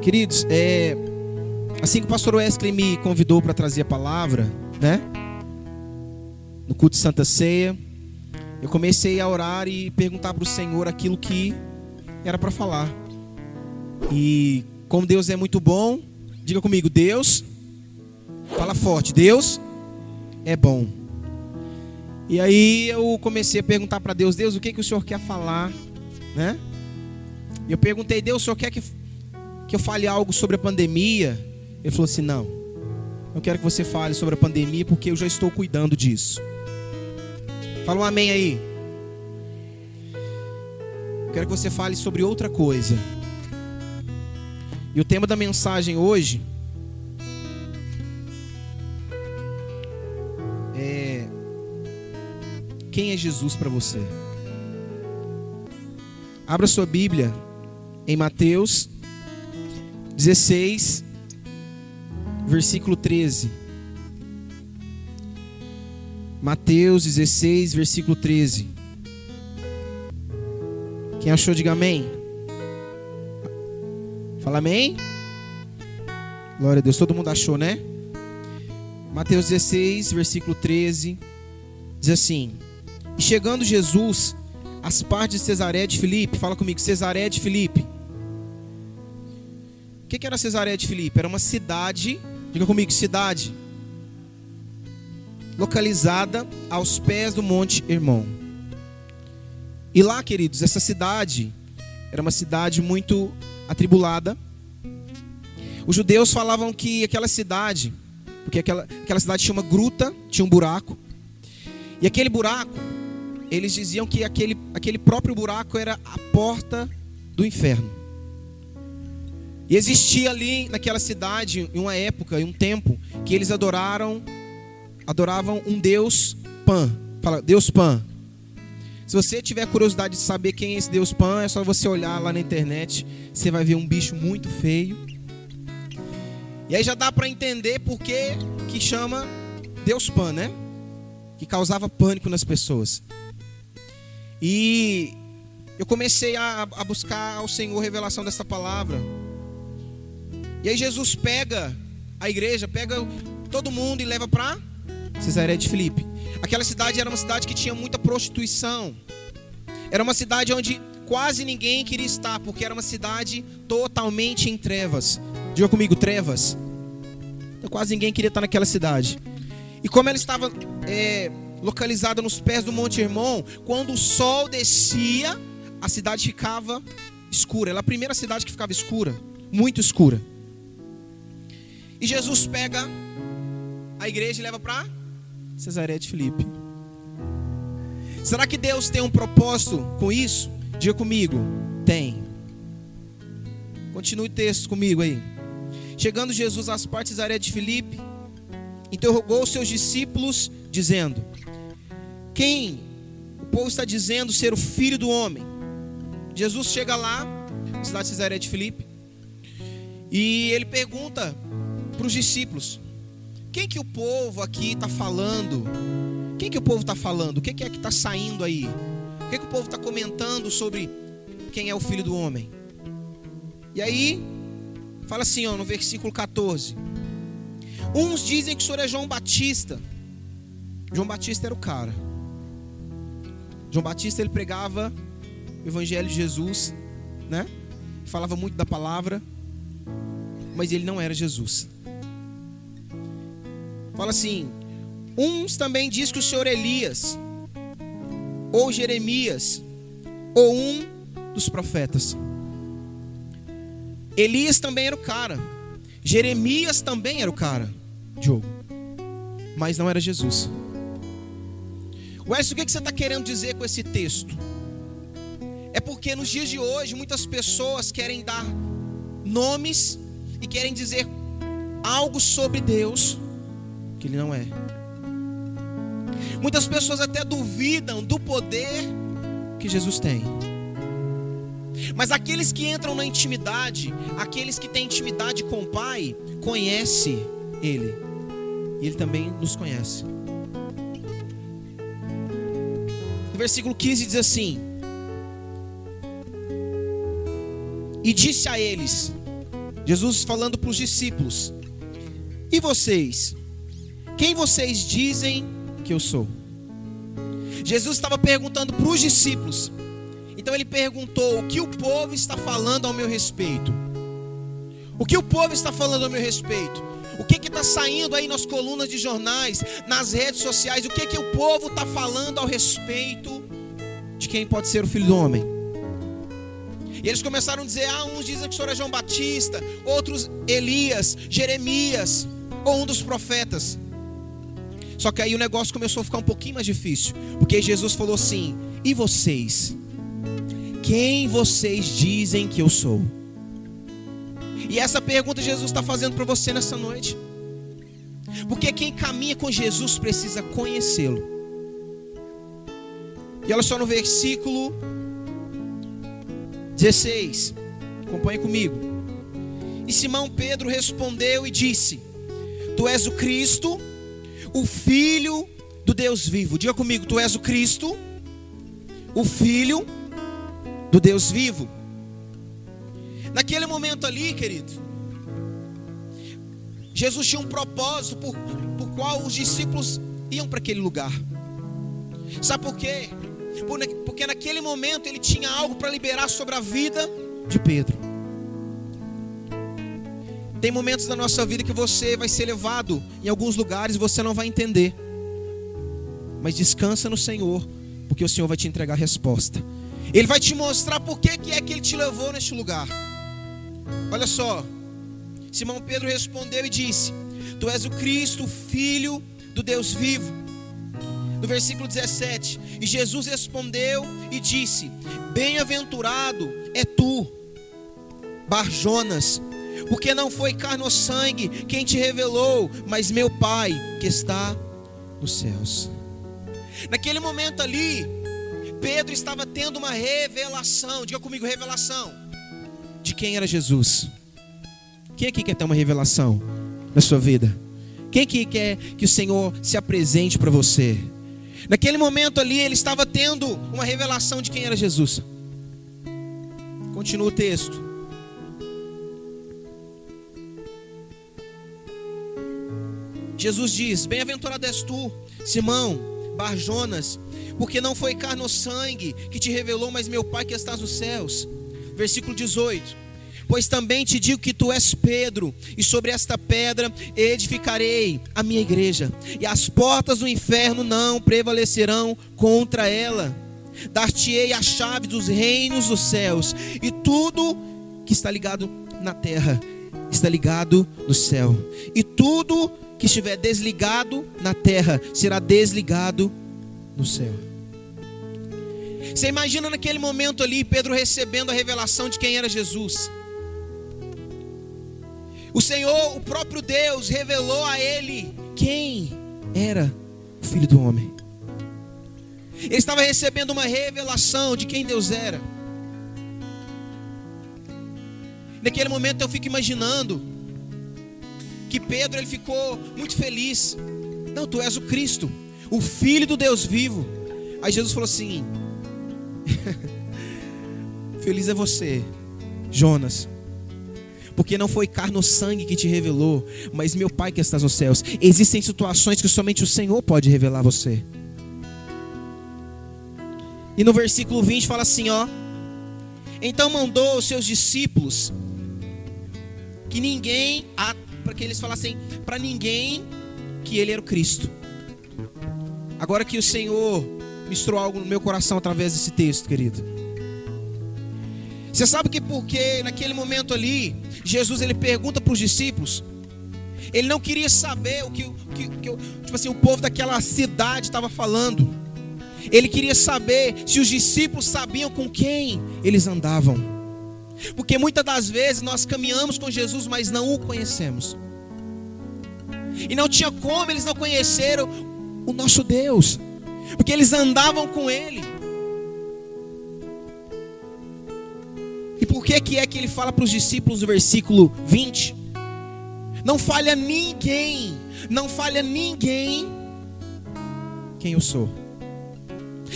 Queridos, assim que o pastor Wesley me convidou para trazer a palavra, né, no culto de Santa Ceia, eu comecei a orar e perguntar para o Senhor aquilo que era para falar. E como Deus é muito bom, diga comigo, Deus, fala forte, Deus é bom. E aí eu comecei a perguntar para Deus, Deus, o que o Senhor quer falar, né? E eu perguntei, Deus, o Senhor quer que eu fale algo sobre a pandemia? Ele falou assim, não quero que você fale sobre a pandemia, porque eu já estou cuidando disso. Fala um amém aí. Eu quero que você fale sobre outra coisa. E o tema da mensagem hoje é: quem é Jesus para você? Abra sua Bíblia em Mateus 16, versículo 13. Mateus 16, versículo 13. Quem achou, diga amém. Fala amém. Glória a Deus, todo mundo achou, né? Mateus 16, versículo 13, diz assim: e chegando Jesus às partes de Cesareia de Filipe, fala comigo, Cesareia de Filipe. O que era Cesareia de Filipe? Era uma cidade, diga comigo, cidade, localizada aos pés do Monte Hermon. E lá, queridos, essa cidade era uma cidade muito atribulada. Os judeus falavam que aquela cidade, porque aquela cidade tinha uma gruta, tinha um buraco, e aquele buraco, eles diziam que aquele próprio buraco era a porta do inferno. E existia ali naquela cidade, em uma época, em um tempo, que eles adoravam um Deus Pan. Fala, Deus Pan. Se você tiver curiosidade de saber quem é esse Deus Pan, é só você olhar lá na internet. Você vai ver um bicho muito feio. E aí já dá para entender por que chama Deus Pan, né? Que causava pânico nas pessoas. E eu comecei a buscar ao Senhor revelação dessa palavra. E aí Jesus pega a igreja, pega todo mundo e leva para Cesareia de Filipe. Aquela cidade era uma cidade que tinha muita prostituição. Era uma cidade onde quase ninguém queria estar, porque era uma cidade totalmente em trevas. Diga comigo, trevas. Então, quase ninguém queria estar naquela cidade. E como ela estava localizada nos pés do Monte Hermon, quando o sol descia, a cidade ficava escura. Ela é a primeira cidade que ficava escura, muito escura. E Jesus pega a igreja e leva para Cesareia de Filipe. Será que Deus tem um propósito com isso? Diga comigo, tem. Continue o texto comigo aí. Chegando Jesus às partes de Cesareia de Filipe, interrogou os seus discípulos, dizendo: quem o povo está dizendo ser o Filho do Homem? Jesus chega lá, na cidade de Cesareia de Filipe, e ele pergunta para os discípulos: quem que o povo aqui está falando? Quem que o povo está falando? O que é que está saindo aí? O que o povo está comentando sobre quem é o Filho do Homem? E aí, fala assim, no versículo 14: uns dizem que o Senhor é João Batista. João Batista era o cara. João Batista, ele pregava o Evangelho de Jesus, né? Falava muito da palavra, mas ele não era Jesus. Fala assim: uns também dizem que o Senhor é Elias, ou Jeremias, ou um dos profetas. Elias também era o cara, Jeremias também era o cara, Diogo, mas não era Jesus. Wesley, o que você está querendo dizer com esse texto? É porque nos dias de hoje muitas pessoas querem dar nomes e querem dizer algo sobre Deus que Ele não é. Muitas pessoas até duvidam do poder que Jesus tem. Mas aqueles que entram na intimidade, aqueles que têm intimidade com o Pai, conhecem Ele. E Ele também nos conhece. No versículo 15 diz assim: e disse a eles, Jesus falando para os discípulos: e vocês? Quem vocês dizem que eu sou? Jesus estava perguntando para os discípulos. Então ele perguntou: o que o povo está falando ao meu respeito? O que o povo está falando ao meu respeito? O que está saindo aí nas colunas de jornais, nas redes sociais? O que o povo está falando ao respeito de quem pode ser o Filho do Homem? E eles começaram a dizer: uns dizem que o Senhor é João Batista, outros Elias, Jeremias, ou um dos profetas. Só que aí o negócio começou a ficar um pouquinho mais difícil, porque Jesus falou assim: e vocês? Quem vocês dizem que eu sou? E essa pergunta Jesus está fazendo para você nessa noite, porque quem caminha com Jesus precisa conhecê-lo. E olha só no versículo 16, acompanhe comigo. E Simão Pedro respondeu e disse: tu és o Cristo, o Filho do Deus vivo. Diga comigo: tu és o Cristo, o Filho do Deus vivo. Naquele momento ali, querido, Jesus tinha um propósito por qual os discípulos iam para aquele lugar. Sabe por quê? Porque naquele momento ele tinha algo para liberar sobre a vida de Pedro. Tem momentos da nossa vida que você vai ser levado em alguns lugares e você não vai entender. Mas descansa no Senhor, porque o Senhor vai te entregar a resposta. Ele vai te mostrar por que é que Ele te levou neste lugar. Olha só, Simão Pedro respondeu e disse: tu és o Cristo, o Filho do Deus vivo. No versículo 17, e Jesus respondeu e disse: bem-aventurado é tu, Bar-Jonas, porque não foi carne ou sangue quem te revelou, mas meu Pai que está nos céus. Naquele momento ali, Pedro estava tendo uma revelação. Diga comigo: revelação de quem era Jesus. Quem aqui quer ter uma revelação na sua vida? Quem aqui quer que o Senhor se apresente para você? Naquele momento ali, ele estava tendo uma revelação de quem era Jesus. Continua o texto. Jesus diz: bem-aventurado és tu, Simão Bar-Jonas, porque não foi carne ou sangue que te revelou, mas meu Pai que estás nos céus. Versículo 18: pois também te digo que tu és Pedro, e sobre esta pedra edificarei a minha igreja, e as portas do inferno não prevalecerão contra ela. Dar-te-ei a chave dos reinos dos céus, e tudo que está ligado na terra está ligado no céu, e tudo que estiver desligado na terra será desligado no céu. Você imagina naquele momento ali, Pedro recebendo a revelação de quem era Jesus. O Senhor, o próprio Deus, revelou a ele quem era o Filho do Homem. Ele estava recebendo uma revelação de quem Deus era. Naquele momento eu fico imaginando que Pedro, ele ficou muito feliz. Não, tu és o Cristo, o Filho do Deus vivo. Aí Jesus falou assim: feliz é você, Jonas, porque não foi carne ou sangue que te revelou, mas meu Pai que estás nos céus. Existem situações que somente o Senhor pode revelar a você. E no versículo 20 fala assim, ó: então mandou os seus discípulos que ninguém, para que eles falassem para ninguém que ele era o Cristo. Agora que o Senhor misturou algo no meu coração através desse texto, querido. Você sabe que porque naquele momento ali, Jesus, ele pergunta para os discípulos. Ele não queria saber o que tipo assim, o povo daquela cidade estava falando. Ele queria saber se os discípulos sabiam com quem eles andavam. Porque muitas das vezes nós caminhamos com Jesus, mas não o conhecemos. E não tinha como eles não conheceram o nosso Deus, porque eles andavam com Ele. E por que é que ele fala para os discípulos no versículo 20? Não falha ninguém quem eu sou.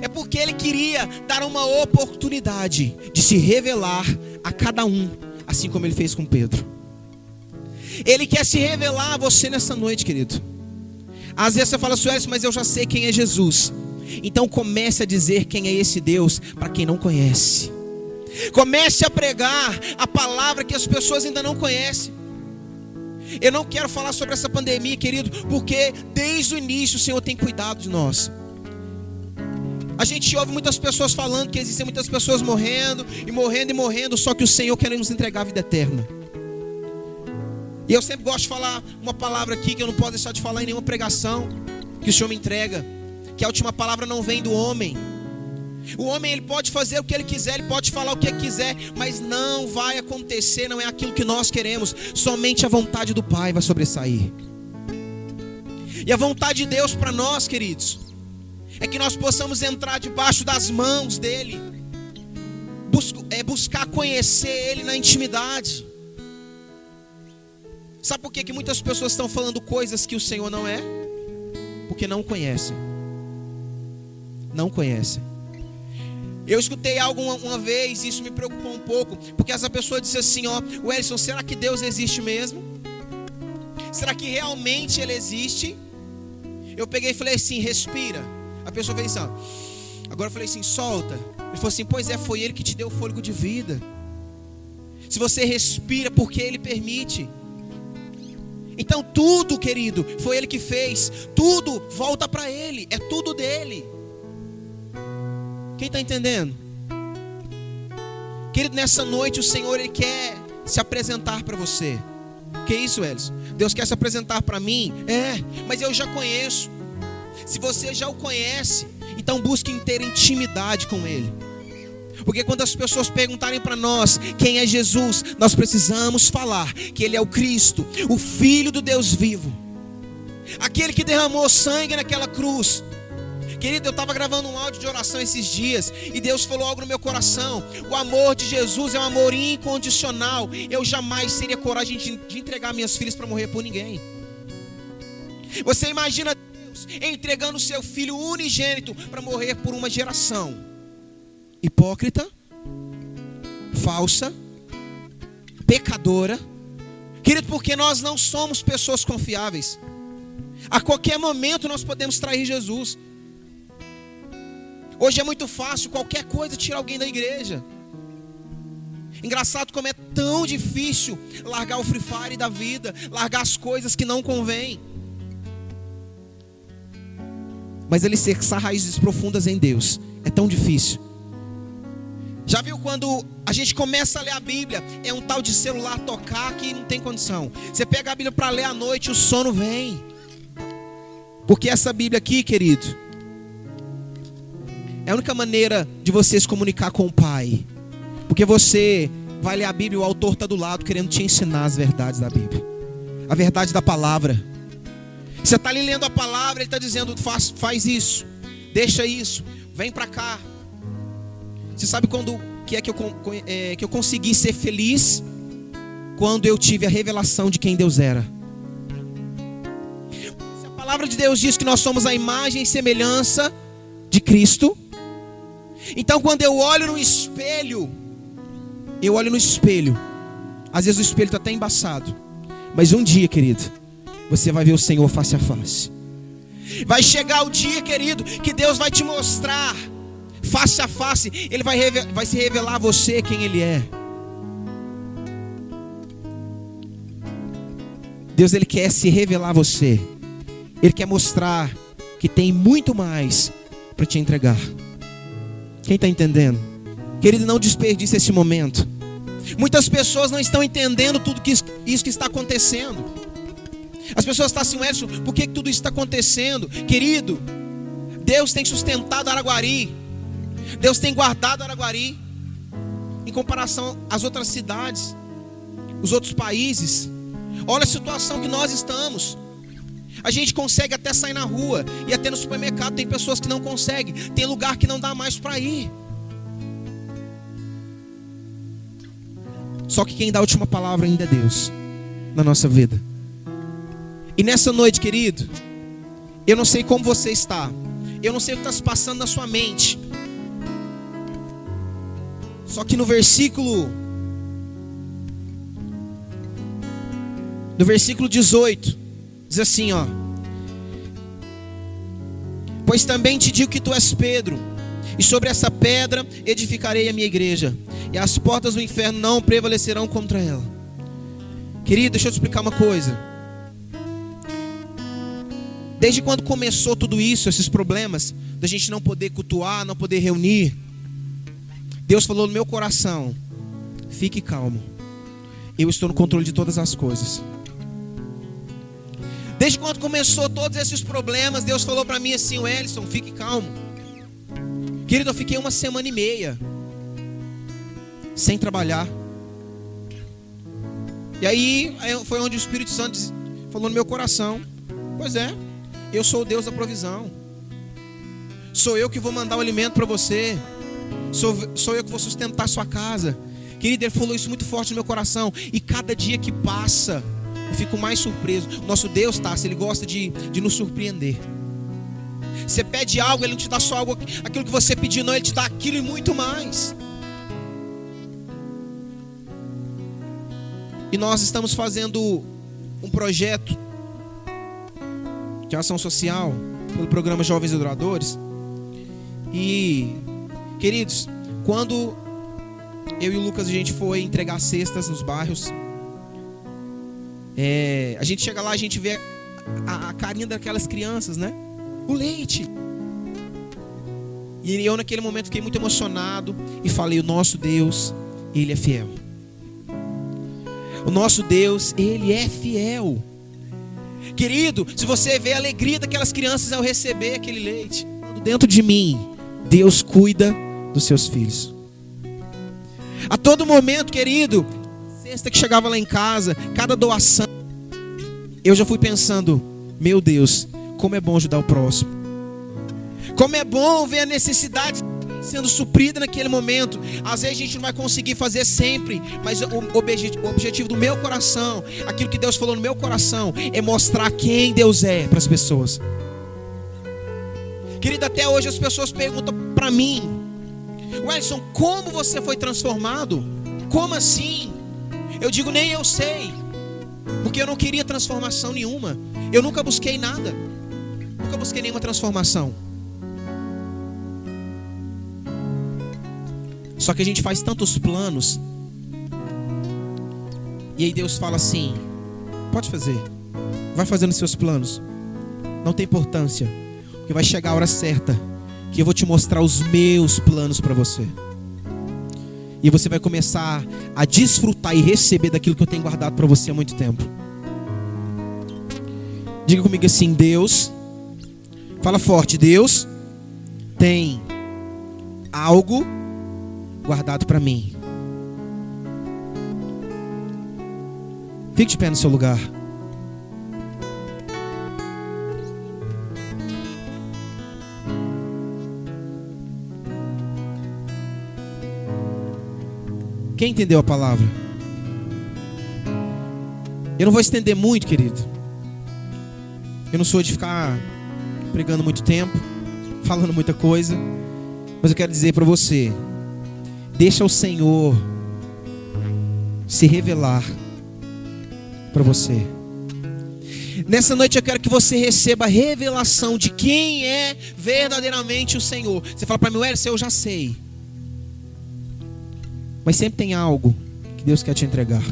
É porque Ele queria dar uma oportunidade de se revelar a cada um, assim como Ele fez com Pedro. Ele quer se revelar a você nessa noite, querido. Às vezes você fala assim, mas eu já sei quem é Jesus. Então comece a dizer quem é esse Deus para quem não conhece. Comece a pregar a palavra que as pessoas ainda não conhecem. Eu não quero falar sobre essa pandemia, querido, porque desde o início o Senhor tem cuidado de nós. A gente ouve muitas pessoas falando que existem muitas pessoas morrendo, só que o Senhor quer nos entregar a vida eterna. E eu sempre gosto de falar uma palavra aqui que eu não posso deixar de falar em nenhuma pregação, que o Senhor me entrega, que a última palavra não vem do homem. O homem, ele pode fazer o que ele quiser, ele pode falar o que ele quiser, mas não vai acontecer, não é aquilo que nós queremos. Somente a vontade do Pai vai sobressair. E a vontade de Deus para nós, queridos, é que nós possamos entrar debaixo das mãos dEle, buscar conhecer Ele na intimidade. Sabe por que muitas pessoas estão falando coisas que o Senhor não é? Porque não conhecem. Não conhecem. Eu escutei algo uma vez, e isso me preocupou um pouco, porque essa pessoa disse assim, Wellington, será que Deus existe mesmo? Será que realmente Ele existe? Eu peguei e falei assim, respira. A pessoa fez assim, agora eu falei assim, solta. Ele falou assim, pois é, foi Ele que te deu o fôlego de vida. Se você respira, porque Ele permite. Então tudo, querido, foi Ele que fez. Tudo volta para Ele, é tudo dEle. Quem está entendendo? Querido, nessa noite o Senhor, Ele quer se apresentar para você. Que isso, Elis? Deus quer se apresentar para mim? Mas eu já conheço. Se você já o conhece, então busque ter intimidade com Ele. Porque quando as pessoas perguntarem para nós quem é Jesus, nós precisamos falar que Ele é o Cristo, o Filho do Deus vivo, aquele que derramou sangue naquela cruz. Querido, eu estava gravando um áudio de oração esses dias, e Deus falou algo no meu coração. O amor de Jesus é um amor incondicional. Eu jamais teria coragem de entregar minhas filhas para morrer por ninguém. Você imagina Deus entregando o seu filho unigênito para morrer por uma geração hipócrita, falsa, pecadora. Querido, porque nós não somos pessoas confiáveis. A qualquer momento nós podemos trair Jesus. Hoje é muito fácil, qualquer coisa, tirar alguém da igreja. Engraçado como é tão difícil largar o Free Fire da vida, largar as coisas que não convêm. Mas alicerçar raízes profundas em Deus é tão difícil. Já viu quando a gente começa a ler a Bíblia, é um tal de celular tocar que não tem condição. Você pega a Bíblia para ler à noite, o sono vem. Porque essa Bíblia aqui, querido, é a única maneira de você se comunicar com o Pai. Porque você vai ler a Bíblia e o autor está do lado querendo te ensinar as verdades da Bíblia. A verdade da palavra. Você está ali lendo a palavra, ele está dizendo, faz isso, deixa isso, vem para cá. Você sabe quando que é que eu consegui ser feliz? Quando eu tive a revelação de quem Deus era. Se a palavra de Deus diz que nós somos a imagem e semelhança de Cristo, então quando eu olho no espelho, às vezes o espelho está até embaçado, mas um dia, querido, você vai ver o Senhor face a face. Vai chegar o dia, querido, que Deus vai te mostrar face a face. Ele vai se revelar a você quem Ele é. Deus, Ele quer se revelar a você. Ele quer mostrar que tem muito mais para te entregar. Quem está entendendo? Querido, não desperdice esse momento. Muitas pessoas não estão entendendo tudo isso que está acontecendo. As pessoas estão assim, Edson, por que tudo isso está acontecendo? Querido, Deus tem sustentado Araguari. Deus tem guardado Araguari. Em comparação às outras cidades, os outros países. Olha a situação que nós estamos. A gente consegue até sair na rua, e até no supermercado tem pessoas que não conseguem. Tem lugar que não dá mais para ir. Só que quem dá a última palavra ainda é Deus na nossa vida. E nessa noite, querido, eu não sei como você está. Eu não sei o que está se passando na sua mente. Só que no versículo 18, diz assim, ó: pois também te digo que tu és Pedro, e sobre essa pedra edificarei a minha igreja, e as portas do inferno não prevalecerão contra ela. Querido, deixa eu te explicar uma coisa. Desde quando começou tudo isso, esses problemas, da gente não poder cultuar, não poder reunir, Deus falou no meu coração: fique calmo, eu estou no controle de todas as coisas. Desde quando começou todos esses problemas, Deus falou para mim assim: Wellington, fique calmo. Querido, eu fiquei 1 semana e meia sem trabalhar. E aí foi onde o Espírito Santo falou no meu coração: pois é, eu sou o Deus da provisão. Sou eu que vou mandar o alimento para você. Sou eu que vou sustentar a sua casa. Querido, Ele falou isso muito forte no meu coração. E cada dia que passa, eu fico mais surpreso. Nosso Deus, Tassi, Ele gosta de nos surpreender. Você pede algo, Ele não te dá só algo, aquilo que você pediu, não. Ele te dá aquilo e muito mais. E nós estamos fazendo um projeto de ação social pelo programa Jovens Adoradores. E, queridos, quando eu e o Lucas a gente foi entregar cestas nos bairros, a gente chega lá, a gente vê a carinha daquelas crianças, né? O leite. E eu naquele momento fiquei muito emocionado e falei: o nosso Deus, Ele é fiel. O nosso Deus, Ele é fiel. Querido, se você vê a alegria daquelas crianças ao receber aquele leite, dentro de mim, Deus cuida dos seus filhos. A todo momento, querido, cesta que chegava lá em casa, cada doação, eu já fui pensando: meu Deus, como é bom ajudar o próximo. Como é bom ver a necessidade sendo suprida naquele momento. Às vezes a gente não vai conseguir fazer sempre, mas o objetivo do meu coração, aquilo que Deus falou no meu coração, é mostrar quem Deus é para as pessoas. Querido, até hoje as pessoas perguntam para mim: Wellington, como você foi transformado? Como assim? Eu digo: nem eu sei, porque eu não queria transformação nenhuma. Eu nunca busquei nada, nunca busquei nenhuma transformação. Só que a gente faz tantos planos, e aí Deus fala assim: pode fazer, vai fazendo seus planos, não tem importância, porque vai chegar a hora certa que eu vou te mostrar os meus planos para você. E você vai começar a desfrutar e receber daquilo que eu tenho guardado para você há muito tempo. Diga comigo assim: Deus, fala forte, Deus tem algo guardado para mim. Fique de pé no seu lugar. Quem entendeu a palavra? Eu não vou estender muito, querido. Eu não sou de ficar pregando muito tempo, falando muita coisa, mas eu quero dizer para você: deixa o Senhor se revelar para você. Nessa noite eu quero que você receba a revelação de quem é verdadeiramente o Senhor. Você fala para mim: Wellington, eu já sei. Mas sempre tem algo que Deus quer te entregar.